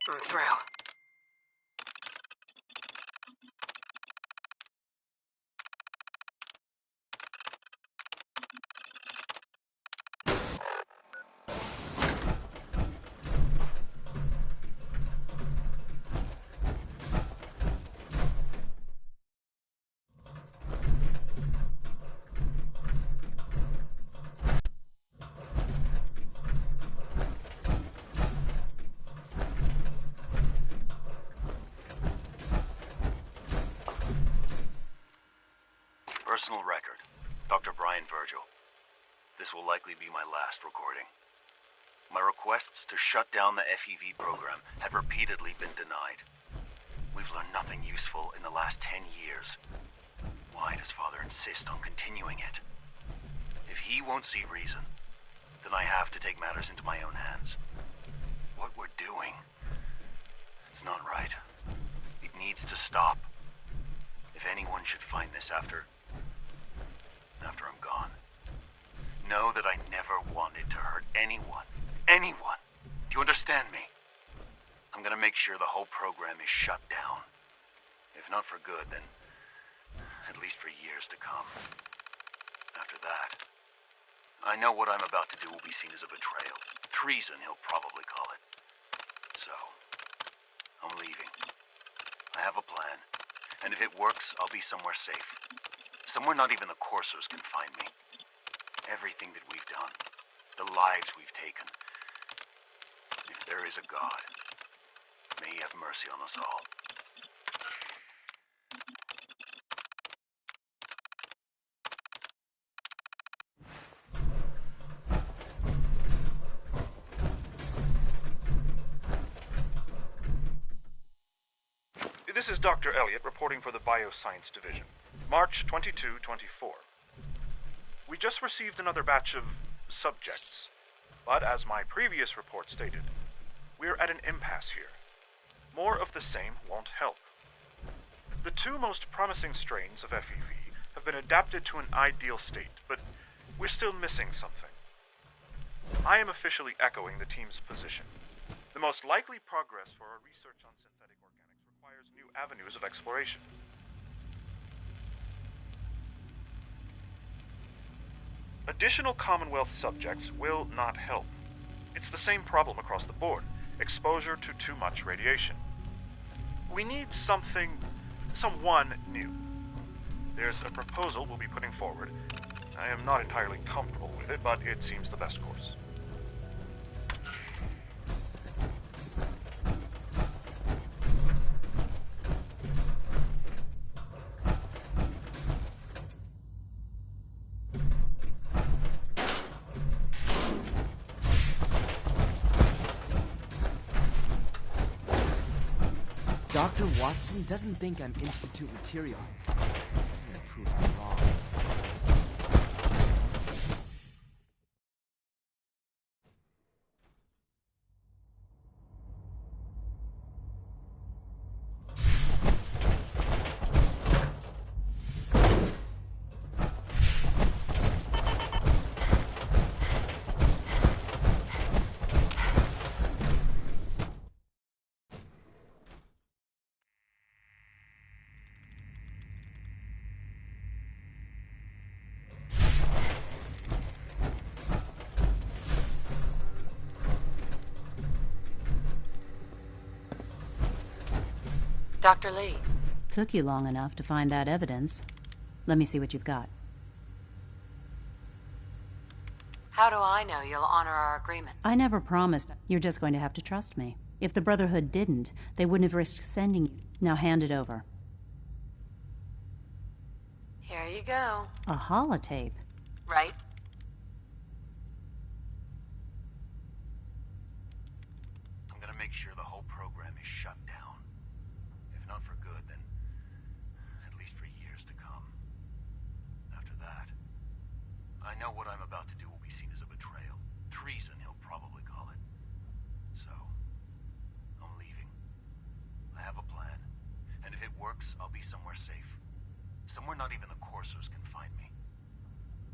I'm through. Personal record, Dr. Brian Virgil. This will likely be my last recording. My requests to shut down the FEV program have repeatedly been denied. We've learned nothing useful in the last 10 years. Why does Father insist on continuing it? If he won't see reason, then I have to take matters into my own hands. What we're doing, it's not right. It needs to stop. If anyone should find this after I'm gone, know that I never wanted to hurt anyone. Anyone! Do you understand me? I'm gonna make sure the whole program is shut down. If not for good, then at least for years to come. After that, I know what I'm about to do will be seen as a betrayal. Treason, he'll probably call it. So, I'm leaving. I have a plan, and if it works, I'll be somewhere safe. Somewhere not even the coursers can find me. Everything that we've done, the lives we've taken. If there is a God, may he have mercy on us all. This is Dr. Elliot reporting for the Bioscience Division. March 22-24. We just received another batch of subjects, but as my previous report stated, we're at an impasse here. More of the same won't help. The two most promising strains of FEV have been adapted to an ideal state, but we're still missing something. I am officially echoing the team's position. The most likely progress for our research on synthetic organics requires new avenues of exploration. Additional Commonwealth subjects will not help. It's the same problem across the board. Exposure to too much radiation. We need someone new. There's a proposal we'll be putting forward. I am not entirely comfortable with it, but it seems the best course. Dr. Watson doesn't think I'm Institute material. I'm gonna prove him wrong. Dr. Lee. Took you long enough to find that evidence. Let me see what you've got. How do I know you'll honor our agreement? I never promised. You're just going to have to trust me. If the Brotherhood didn't, they wouldn't have risked sending you. Now hand it over. Here you go. A holotape? Right? I'm gonna make sure the whole program is shut down. If not for good, then at least for years to come. After that, I know what I'm about to do will be seen as a betrayal. Treason, he'll probably call it. So, I'm leaving. I have a plan. And if it works, I'll be somewhere safe. Somewhere not even the coursers can find me.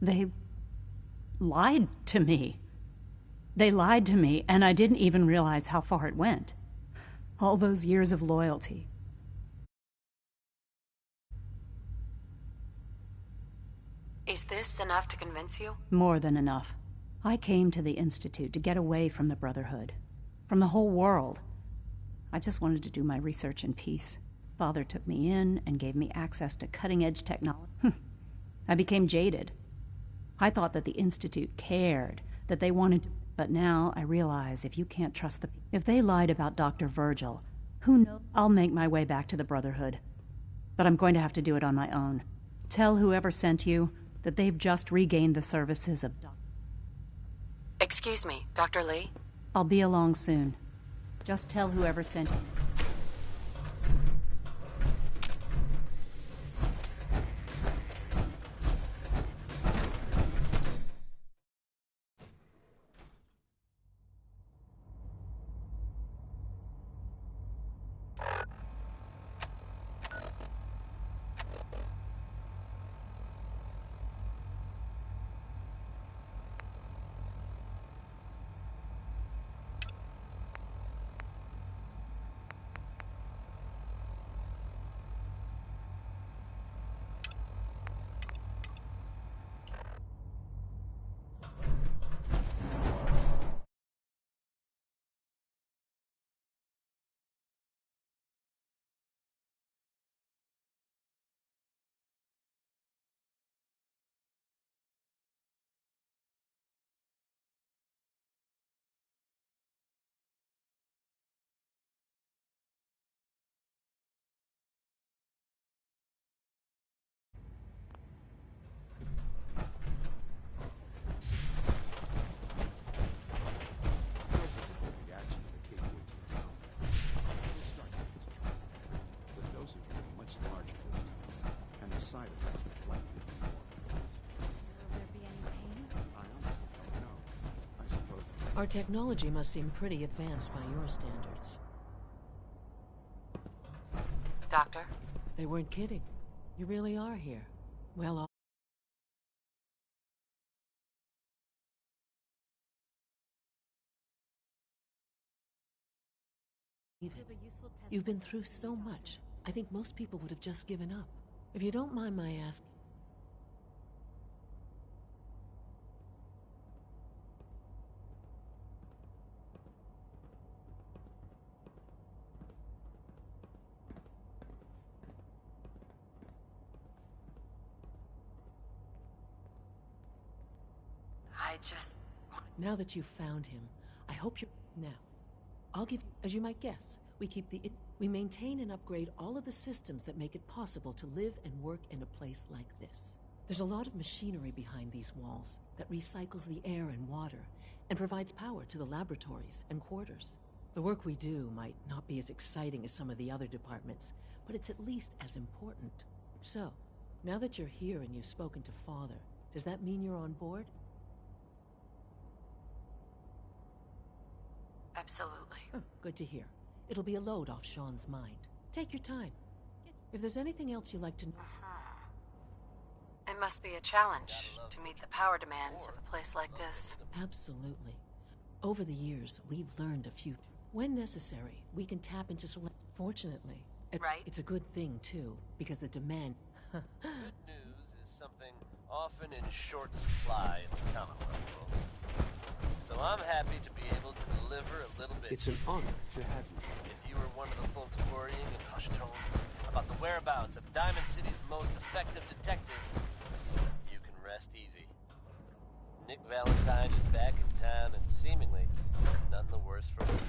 They lied to me. They lied to me, and I didn't even realize how far it went. All those years of loyalty. Is this enough to convince you? More than enough. I came to the Institute to get away from the Brotherhood. From the whole world. I just wanted to do my research in peace. Father took me in and gave me access to cutting-edge technology. I became jaded. I thought that the Institute cared, that they wanted to... But now I realize if you can't trust the... If they lied about Dr. Virgil, who knows? I'll make my way back to the Brotherhood. But I'm going to have to do it on my own. Tell whoever sent you that they've just regained the services of Dr. Excuse me, Dr. Lee? I'll be along soon. Just tell whoever sent you. Side effects would likely be more. Will there be any pain? I honestly don't know. I suppose. Our technology must seem pretty advanced by your standards. Doctor? They weren't kidding. You really are here. Well, you've been through so much. I think most people would have just given up. If you don't mind my asking... I just... Now that you've found him, I hope you're... Now, I'll give you... As you might guess, we maintain and upgrade all of the systems that make it possible to live and work in a place like this. There's a lot of machinery behind these walls that recycles the air and water and provides power to the laboratories and quarters. The work we do might not be as exciting as some of the other departments, but it's at least as important. So, now that you're here and you've spoken to Father, does that mean you're on board? Absolutely. Oh, good to hear. It'll be a load off Sean's mind. Take your time. If there's anything else you'd like to know... It must be a challenge to meet the power demands of a place like this. Absolutely. Over the years, we've learned a few... When necessary, we can tap into select... Fortunately, it's a good thing, too, because the demand... Good news is something often in short supply in the Commonwealth world. So I'm happy to be able to deliver a little bit. It's an honor to have you. If you were one of the folks worrying in hushed tones about the whereabouts of Diamond City's most effective detective, you can rest easy. Nick Valentine is back in town and seemingly none the worse for it.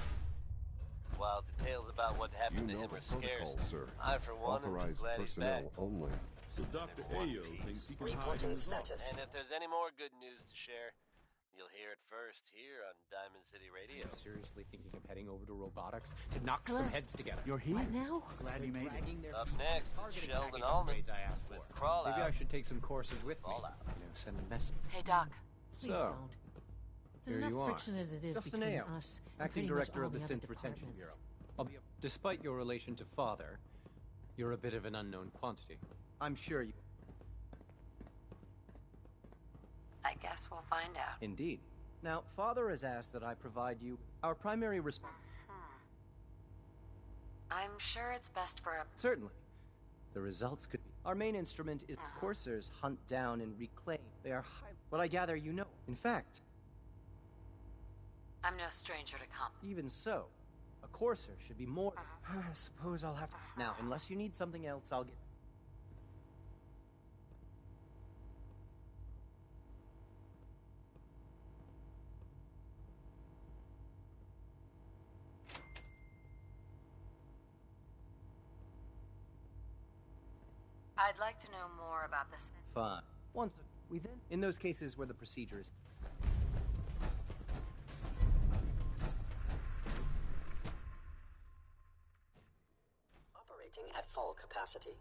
While details about what happened to him are scarce, sir. I for one am Authorized glad he's back. personnel only. So Dr. Ayo thinks he can hide in his office. And if there's any more good news to share, you'll hear it first here on Diamond City Radio. I'm seriously thinking of heading over to robotics to knock some heads together. You're here. What now? Glad you made it. Up next, Sheldon Allman I asked for. with Crawl Maybe Out. I should take some courses with me. Fallout. You know, send a message. Hey, Doc. Please So, don't. There's here enough you are. friction as it is Justin between Ayo, us and acting pretty much director all of the the other Synth Retention departments. Bureau. Despite your relation to Father, you're a bit of an unknown quantity. I'm sure you... I guess we'll find out. Indeed. Now, Father has asked that I provide you our primary response. I'm sure it's best for a... Certainly. The results could be... Our main instrument is coursers hunt down and reclaim. They are high... What I gather you know. In fact... I'm no stranger to Even so, a courser should be more... I suppose I'll have to... Now, unless you need something else, I'll get... I'd like to know more about this. Fine. Once we then... In those cases where the procedure is... Operating at full capacity.